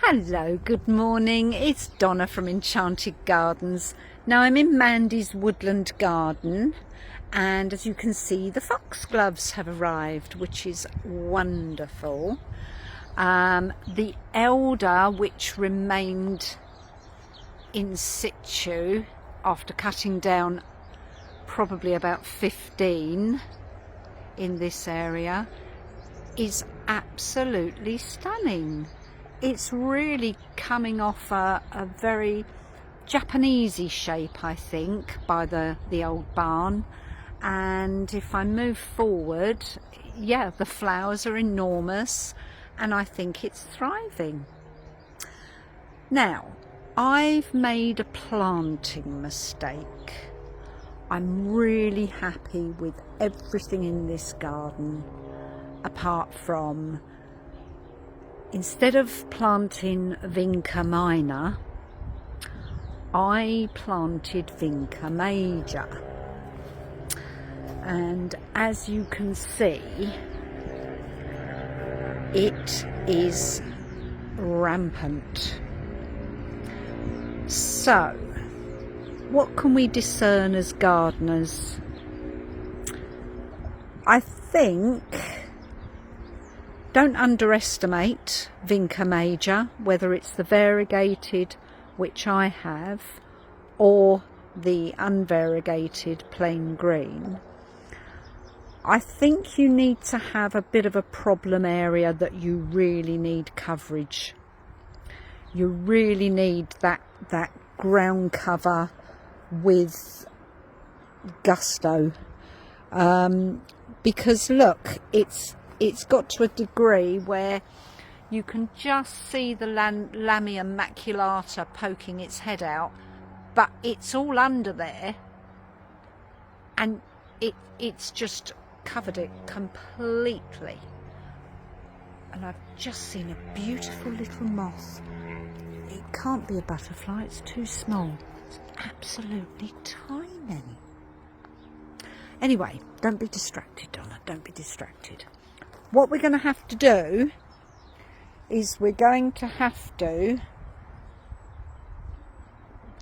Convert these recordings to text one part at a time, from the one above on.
Hello, good morning. It's Donna from Enchanted Gardens. Now I'm in Mandys Woodland Garden, and as you can see, the foxgloves have arrived, which is wonderful. The elder, which remained in situ after cutting down probably about 15 in this area, is absolutely stunning. It's really coming off a very Japanesey shape, I think, by the old barn. And if I move forward, yeah, the flowers are enormous and I think it's thriving. Now, I've made a planting mistake. I'm really happy with everything in this garden, apart from, instead of planting Vinca Minor, I planted Vinca Major. And as you can see, it is rampant. So, what can we discern as gardeners? I think, don't underestimate Vinca Major, whether it's the variegated, which I have, or the unvariegated plain green. I think you need to have a bit of a problem area that you really need coverage. You really need that ground cover with gusto, because look, it's got to a degree where you can just see the Lamia maculata poking its head out, but it's all under there, and it's just covered it completely. And I've just seen a beautiful little moth. It can't be a butterfly, it's too small. It's absolutely tiny. Anyway, don't be distracted, Donna, don't be distracted. What we're going to have to do is we're going to have to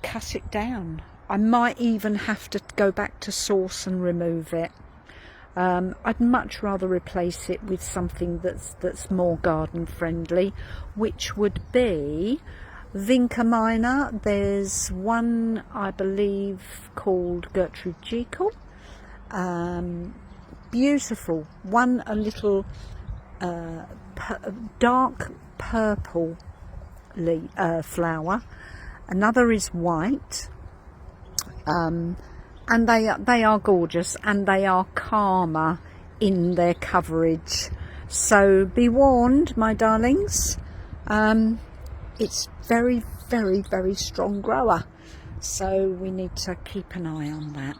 cut it down. I might even have to go back to source and remove it. I'd much rather replace it with something that's more garden friendly, which would be Vinca Minor. There's one, I believe, called Gertrude Jekyll. Beautiful one, a little dark purple flower. Another is white, and they are gorgeous, and they are calmer in their coverage. So be warned, my darlings. It's very, very, very strong grower, so we need to keep an eye on that.